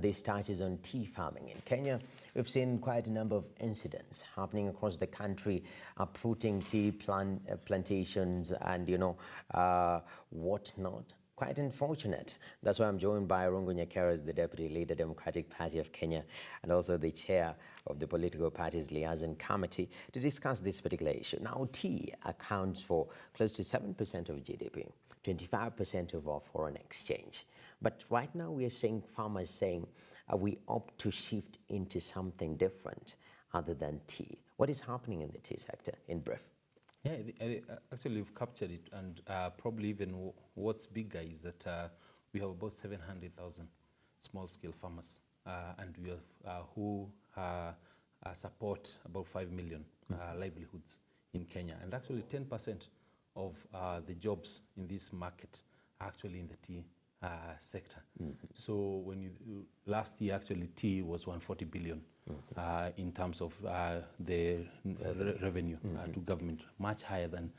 This touches on tea farming. In Kenya, we've seen quite a number of incidents happening across the country, uprooting tea plantations and, whatnot. Quite unfortunate. That's why I'm joined by Rungu Nyakera, the Deputy Leader, Democratic Party of Kenya, and also the Chair of the Political Parties Liaison Committee to discuss this particular issue. Now, tea accounts for close to 7% of GDP, 25% of our foreign exchange. But right now we are seeing farmers saying we opt to shift into something different other than tea. What is happening in the tea sector in brief? Yeah, actually you've captured it, and probably even what's bigger is that we have about 700,000 small-scale farmers, and we have who support about 5 million livelihoods in Kenya. And actually 10% of the jobs in this market are actually in the tea sector. So when last year actually tea was 140 billion in terms of the revenue to government, much higher than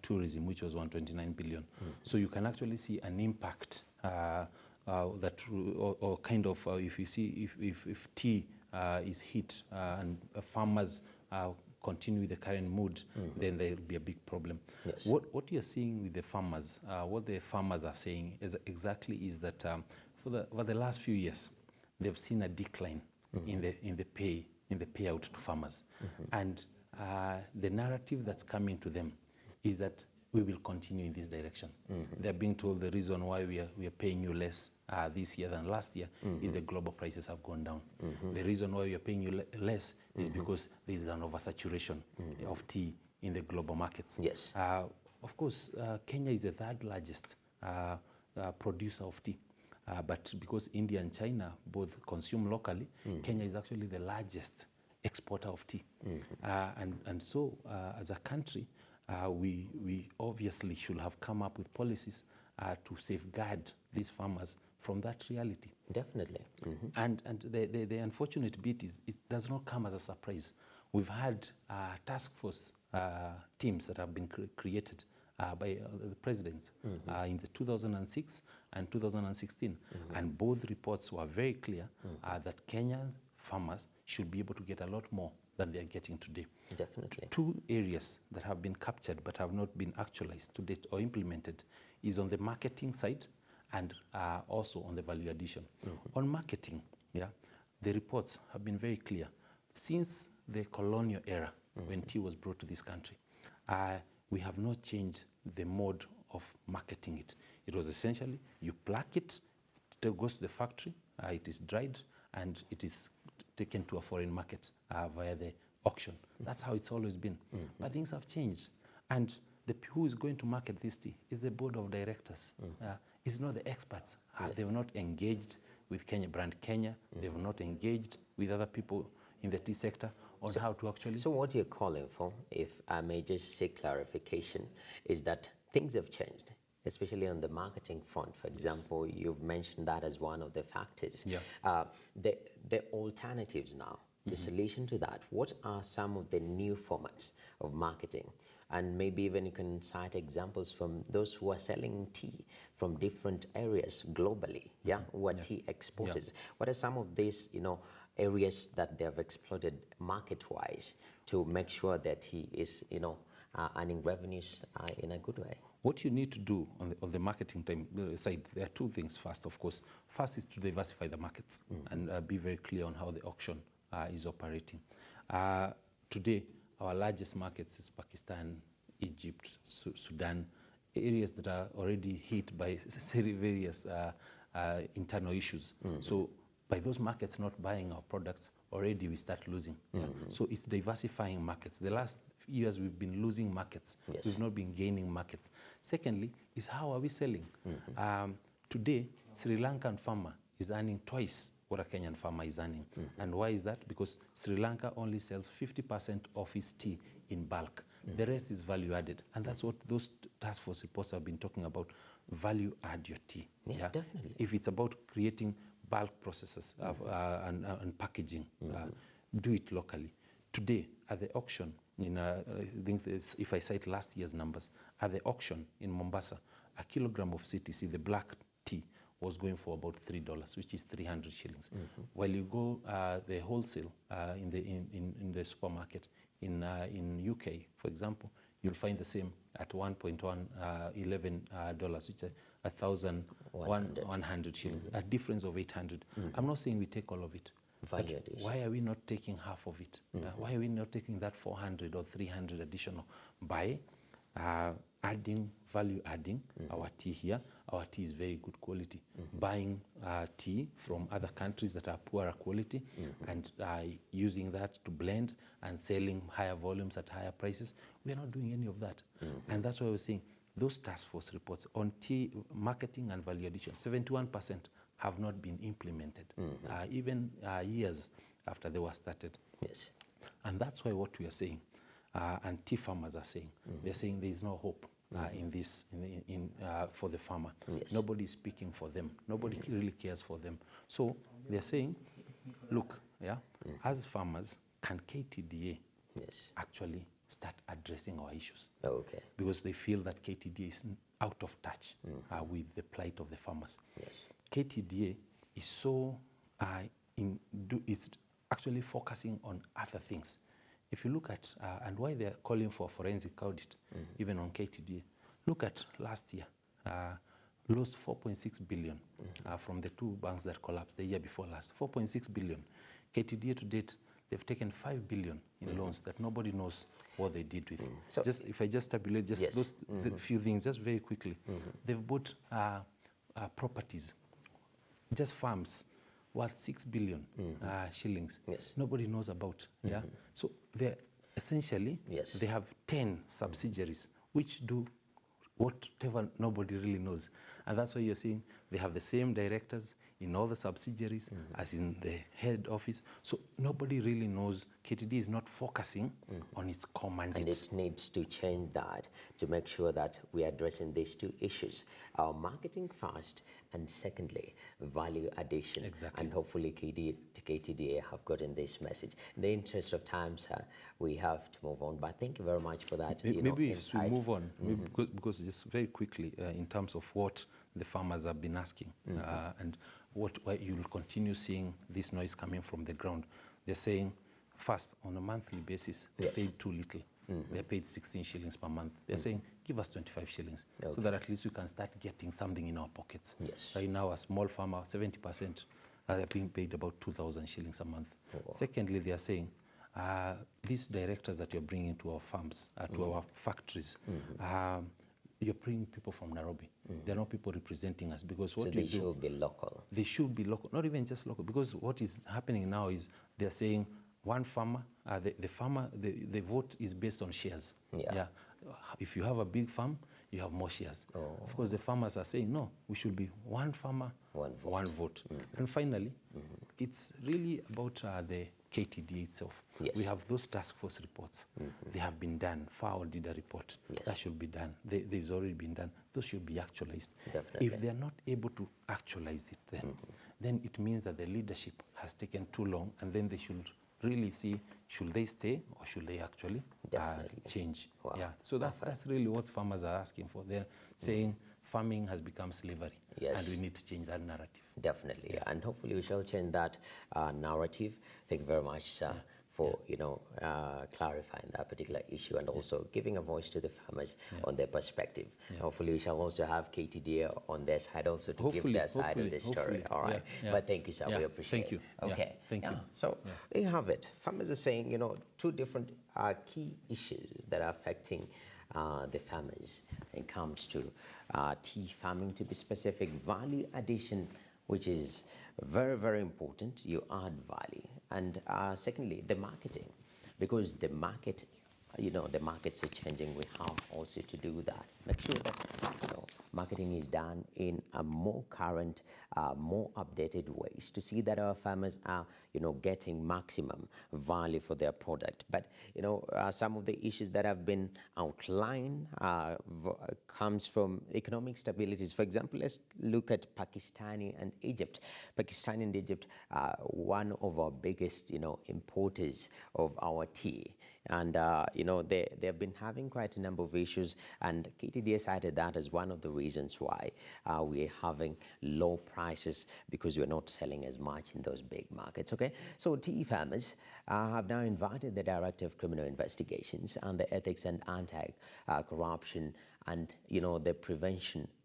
tourism, which was 129 billion. So you can actually see an impact that, or kind of, if you see if tea is hit and farmers continue the current mood, then there will be a big problem. Yes. What you're seeing with the farmers, what the farmers are saying is that for the last few years, they've seen a decline in the payout to farmers, and the narrative that's coming to them is that we will continue in this direction. They're being told the reason why we are paying you less this year than last year is the global prices have gone down. The reason why we are paying you less is because there is an oversaturation of tea in the global markets. Yes. Of course, Kenya is the third largest producer of tea. But because India and China both consume locally, Kenya is actually the largest exporter of tea. And so, as a country, we obviously should have come up with policies to safeguard these farmers from that reality. Definitely. And the unfortunate bit is it does not come as a surprise. We've had task force teams that have been created by the presidents in the 2006 and 2016. And both reports were very clear that Kenyan farmers should be able to get a lot more than they are getting today. Definitely. Two areas that have been captured but have not been actualized to date or implemented is on the marketing side and also on the value addition. On marketing, the reports have been very clear. Since the colonial era, when tea was brought to this country, we have not changed the mode of marketing it. It was essentially, you pluck it, it goes to the factory, it is dried, and it is taken to a foreign market via the auction. That's how it's always been. But things have changed. And who is going to market this tea is the board of directors. It's not the experts. They have not engaged with Kenya, brand Kenya. They have not engaged with other people in the tea sector on how to actually... So what you're calling for, if I may just seek clarification, is that things have changed, especially on the marketing front. For example, you've mentioned that as one of the factors. The alternatives now, the solution to that, what are some of the new formats of marketing? And maybe even you can cite examples from those who are selling tea from different areas globally, who are tea exporters. What are some of these, areas that they have exploited market-wise to make sure that he is, earning revenues in a good way? What you need to do on the marketing side, there are two things first, of course. First is to diversify the markets and be very clear on how the auction is operating. Today, our largest markets is Pakistan, Egypt, Sudan, areas that are already hit by various internal issues. So by those markets not buying our products, already we start losing. So it's diversifying markets. The last years we've been losing markets. We've not been gaining markets. Secondly, is how are we selling? Today, Sri Lankan farmer is earning twice what a Kenyan farmer is earning. And why is that? Because Sri Lanka only sells 50% of its tea in bulk. The rest is value added. And that's what those task force reports have been talking about. Value add your tea. Yes, definitely. If it's about creating bulk processes and packaging, do it locally. Today, at the auction, I think if I cite last year's numbers, at the auction in Mombasa, a kilogram of CTC, the black tea, was going for about $3, which is 300 shillings. While you go the wholesale in the supermarket in UK, for example, you'll find the same at $1.11, which is 1,100 shillings, a difference of 800. I'm not saying we take all of it. But why are we not taking half of it? Why are we not taking that 400 or 300 additional by value adding our tea here? Our tea is very good quality. Buying tea from other countries that are poorer quality and using that to blend and selling higher volumes at higher prices. We are not doing any of that. And that's why we're saying those task force reports on tea marketing and value addition, 71% have not been implemented, even years after they were started. Yes. And that's why what we are saying, and tea farmers are saying, they're saying there is no hope for the farmer. Yes. Nobody is speaking for them. Nobody really cares for them. So they're saying, look, as farmers, can KTDA actually start addressing our issues? Okay. Because they feel that KTDA is out of touch with the plight of the farmers. Yes. KTDA is so is actually focusing on other things. If you look at and why they're calling for forensic audit, even on KTDA, look at last year, lost 4.6 billion from the two banks that collapsed the year before last. 4.6 billion. KTDA to date, they've taken 5 billion in loans that nobody knows what they did with. So if I just tabulate those few things just very quickly, they've bought properties, just farms, worth 6 billion shillings. Yes. Nobody knows about. So they're essentially, they have 10 subsidiaries which do whatever nobody really knows. And that's why you're seeing they have the same directors in all the subsidiaries as in the head office. So nobody really knows. KTD is not focusing on its core mandate. And it needs to change that to make sure that we are addressing these two issues. Our marketing first, and secondly, value addition. Exactly. And hopefully KTDA have gotten this message. In the interest of time, sir, we have to move on. But thank you very much for that. Maybe if we move on, because just very quickly, in terms of what the farmers have been asking, and why you'll continue seeing this noise coming from the ground. They're saying, first, on a monthly basis, they paid too little. They're paid 16 shillings per month. They're saying, give us 25 shillings, so that at least we can start getting something in our pockets. Right now, a small farmer, 70%, they're being paid about 2,000 shillings a month. Secondly, they are saying, these directors that you're bringing to our farms, to our factories, you're bringing people from Nairobi. They're not people representing us, because what they should be local. They should be local, not even just local, because what is happening now is they're saying one farmer, the vote is based on shares. If you have a big farm, you have more shares. Of course, the farmers are saying, no, we should be one farmer, one vote. And finally, it's really about the KTD itself. We have those task force reports. They have been done. FAO did a report. That should be done. They've already been done. Those should be actualized. Definitely. If they're not able to actualize it, then it means that the leadership has taken too long, and then they should really see, should they stay or should they actually change? So that's really what farmers are asking for. They're saying farming has become slavery, and we need to change that narrative. Definitely, and hopefully we shall change that narrative. Thank you very much, sir, for clarifying that particular issue and also giving a voice to the farmers on their perspective. Hopefully we shall also have KTDA on their side also to give their side of the story. All right, but thank you, sir. We appreciate it. Thank you. Okay, thank you. So there you have it. Farmers are saying, two different key issues that are affecting the farmers when it comes to tea farming, to be specific. Value addition, which is very, very important. You add value. And secondly, the marketing, because the market, the markets are changing. We have also to do that. Make sure that marketing is done in a more current, more updated ways to see that our farmers are, getting maximum value for their product. But, some of the issues that have been outlined comes from economic stabilities. For example, let's look at Pakistan and Egypt. Pakistan and Egypt are one of our biggest, importers of our tea. And, they have been having quite a number of issues, and KTDA cited that as one of the reasons why we're having low prices, because we're not selling as much in those big markets. Okay, so tea farmers have now invited the Director of Criminal Investigations and the Ethics and Anti-Corruption and the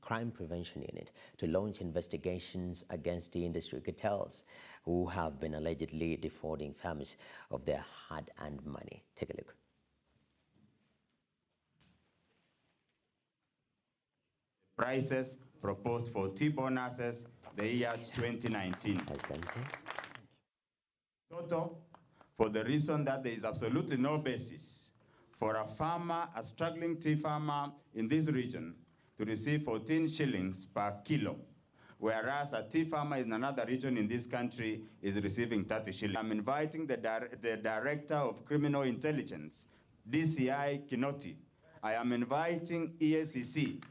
crime prevention unit to launch investigations against the industry cartels who have been allegedly defrauding farmers of their hard-earned money. Take a look. Prices proposed for tea bonuses the year 2019. Total, for the reason that there is absolutely no basis for a farmer, a struggling tea farmer in this region, to receive 14 shillings per kilo, whereas a tea farmer in another region in this country is receiving 30 shillings. I'm inviting the Director of Criminal Intelligence, DCI Kinoti. I am inviting EACC.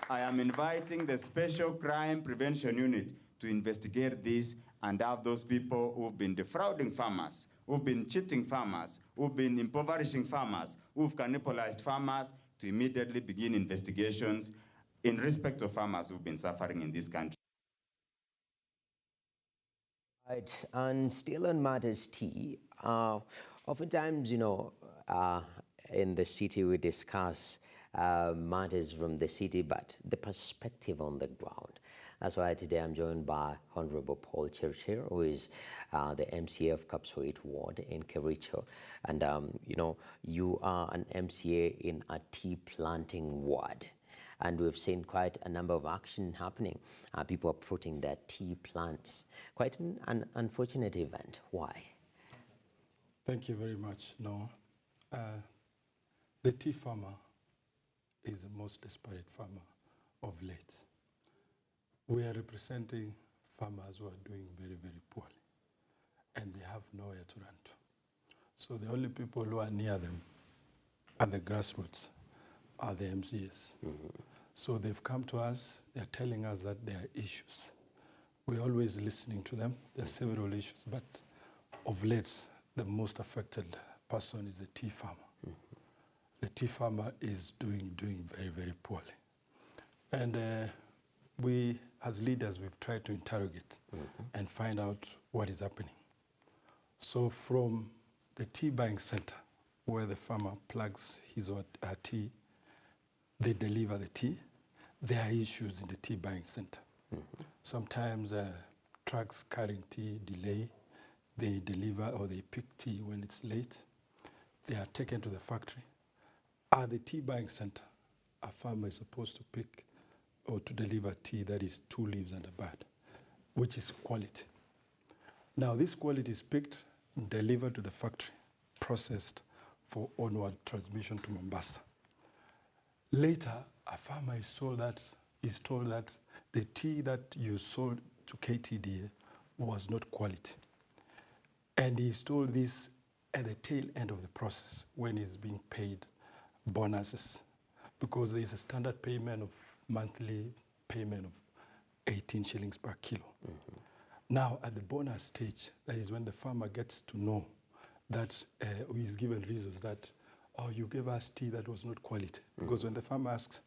I am inviting the Special Crime Prevention Unit to investigate this and have those people who've been defrauding farmers, who've been cheating farmers, who've been impoverishing farmers, who've cannibalized farmers, to immediately begin investigations in respect of farmers who've been suffering in this country. Right, and still on matters tea, oftentimes, in the city we discuss matters from the city, but the perspective on the ground. That's why today I'm joined by Honorable Paul Chirchir, who is the MCA of Kapsoit Ward in Kericho. And, you are an MCA in a tea planting ward. And we've seen quite a number of action happening. People are putting their tea plants. Quite an unfortunate event. Why? Thank you very much. No, the tea farmer is the most desperate farmer of late. We are representing farmers who are doing very, very poorly, and they have nowhere to run to. So the only people who are near them at the grassroots are the MCAs. So they've come to us, they're telling us that there are issues. We're always listening to them. There are several issues, but of late, the most affected person is the tea farmer. The tea farmer is doing very, very poorly. And we, as leaders, we've tried to interrogate and find out what is happening. So from the tea buying center, where the farmer plugs his or her tea, they deliver the tea. There are issues in the tea buying center. Sometimes trucks carrying tea delay. They deliver or they pick tea when it's late. They are taken to the factory. At the tea buying center, a farmer is supposed to pick or to deliver tea that is 2 leaves and a bud, which is quality. Now this quality is picked, delivered to the factory, processed for onward transmission to Mombasa. Later, a farmer is told that the tea that you sold to KTDA was not quality. And he's told this at the tail end of the process when he's being paid bonuses, because there is a standard payment of monthly payment of 18 shillings per kilo. Now, at the bonus stage, that is when the farmer gets to know that he's given reasons that, oh, you gave us tea that was not quality. Because when the farmer asks,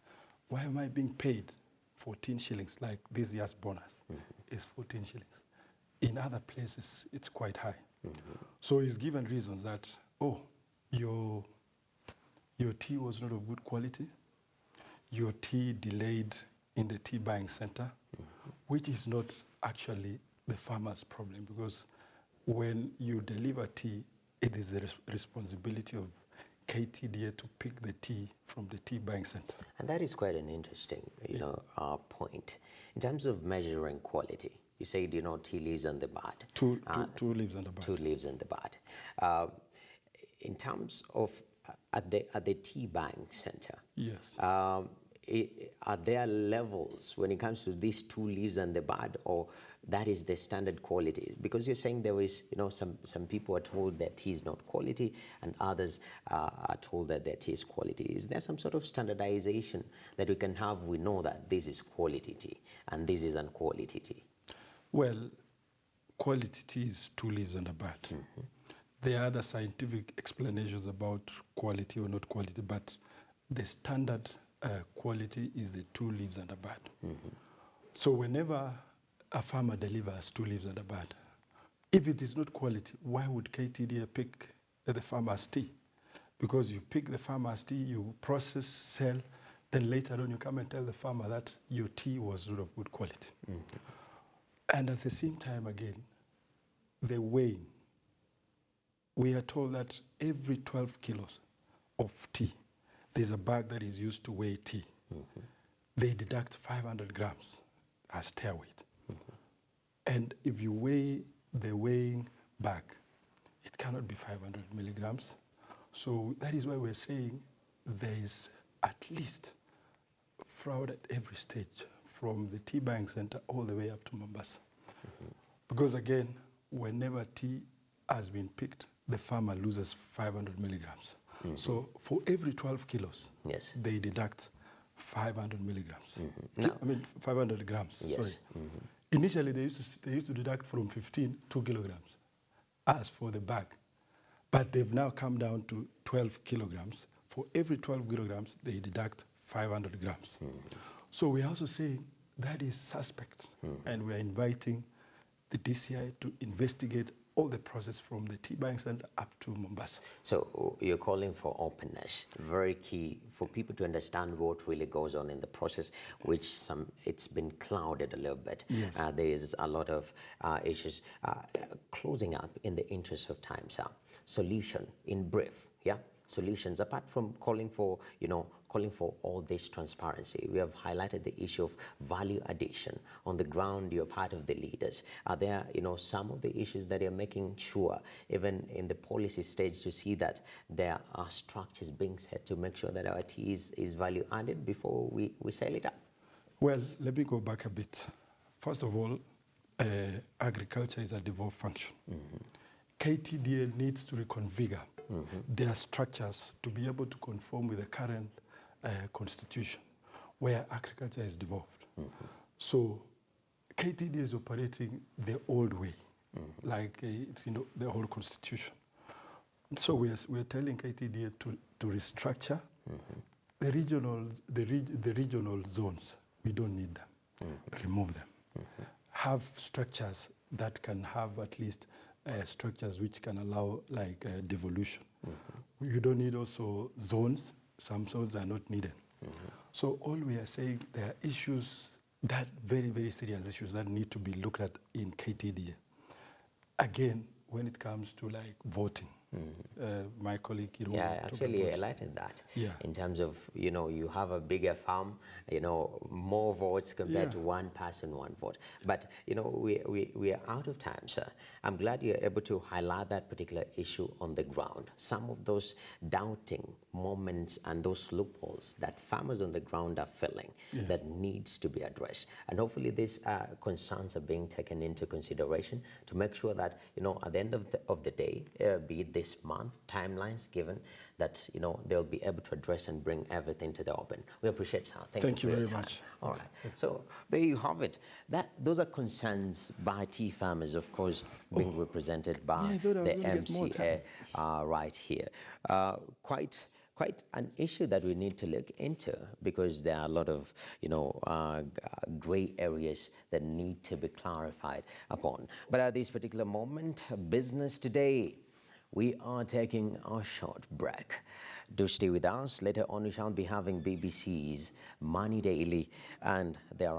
why am I being paid 14 shillings, like this year's bonus is 14 shillings. In other places, it's quite high. So he's given reasons that, oh, your tea was not of good quality, your tea delayed in the tea buying center, which is not actually the farmer's problem, because when you deliver tea, it is the responsibility of KTDA to pick the tea from the tea buying center. And that is quite an interesting, point. In terms of measuring quality, you said, tea leaves and the bud. Two leaves and the bud. 2 leaves and the bud. In terms of at the tea buying center, yes. Are there levels when it comes to these 2 leaves and the bud, or that is the standard quality? Because you're saying there is, some people are told that tea is not quality and others are told that their tea is quality. Is there some sort of standardization that we can have? We know that this is quality tea and this is unquality tea. Well, quality tea is 2 leaves and a bud. There are other scientific explanations about quality or not quality, but the standard quality is the 2 leaves and a bud. So whenever a farmer delivers 2 leaves and a bud, if it is not quality, why would KTDA pick the farmer's tea? Because you pick the farmer's tea, you process, sell, then later on you come and tell the farmer that your tea was not of good quality. And at the same time, again, the weighing. We are told that every 12 kilos of tea, there's a bag that is used to weigh tea. They deduct 500 grams as tear weight. And if you weigh the weighing bag, it cannot be 500 milligrams. So that is why we're saying there is at least fraud at every stage, from the tea buying center all the way up to Mombasa. Because again, whenever tea has been picked, the farmer loses 500 milligrams. So for every 12 kilos, Yes. they deduct 500 milligrams. No. I mean, 500 grams, Yes. sorry. Initially, they used to deduct from 15, 2 kilograms, as for the bag. But they've now come down to 12 kilograms. For every 12 kilograms, they deduct 500 grams. So we're also saying that is suspect. And we're inviting the DCI to investigate all the process from the tea buying center up to Mombasa. So you're calling for openness, very key for people to understand what really goes on in the process, which it's been clouded a little bit. Yes. There is a lot of issues. Closing up in the interest of time, sir. Solution in brief, yeah? Solutions, apart from calling for all this transparency. We have highlighted the issue of value addition. On the ground, you're part of the leaders. Are there, some of the issues that you're making sure, even in the policy stage, to see that there are structures being set to make sure that our tea is value added before we sell it up? Well, let me go back a bit. First of all, agriculture is a devolved function. KTDA needs to reconfigure their structures to be able to conform with the current constitution, where agriculture is devolved. So KTDA is operating the old way, like it's in the whole constitution. So we're telling KTDA to restructure the regional zones. We don't need them. Remove them. Have structures that can have at least structures which can allow like devolution. You don't need also zones. Some zones are not needed. So all we are saying, there are issues, that very, very serious issues that need to be looked at in KTDA. Again, when it comes to like voting, my colleague, Yeah, actually highlighted that. Yeah. In terms of, you have a bigger farm, more votes compared to one person, one vote. But, we are out of time, sir. I'm glad you're able to highlight that particular issue on the ground. Some of those doubting moments and those loopholes that farmers on the ground are feeling that needs to be addressed. And hopefully these concerns are being taken into consideration to make sure that, at the end of the day, be it this month, timelines given, that they'll be able to address and bring everything to the open. We appreciate, sir. Thank you for your very time. much. All right. So there you have it. Those are concerns by tea farmers, of course, being represented by the MCA right here. Quite an issue that we need to look into, because there are a lot of gray areas that need to be clarified upon. But at this particular moment, business today, we are taking a short break. Do stay with us. Later on, we shall be having BBC's Money Daily, and there are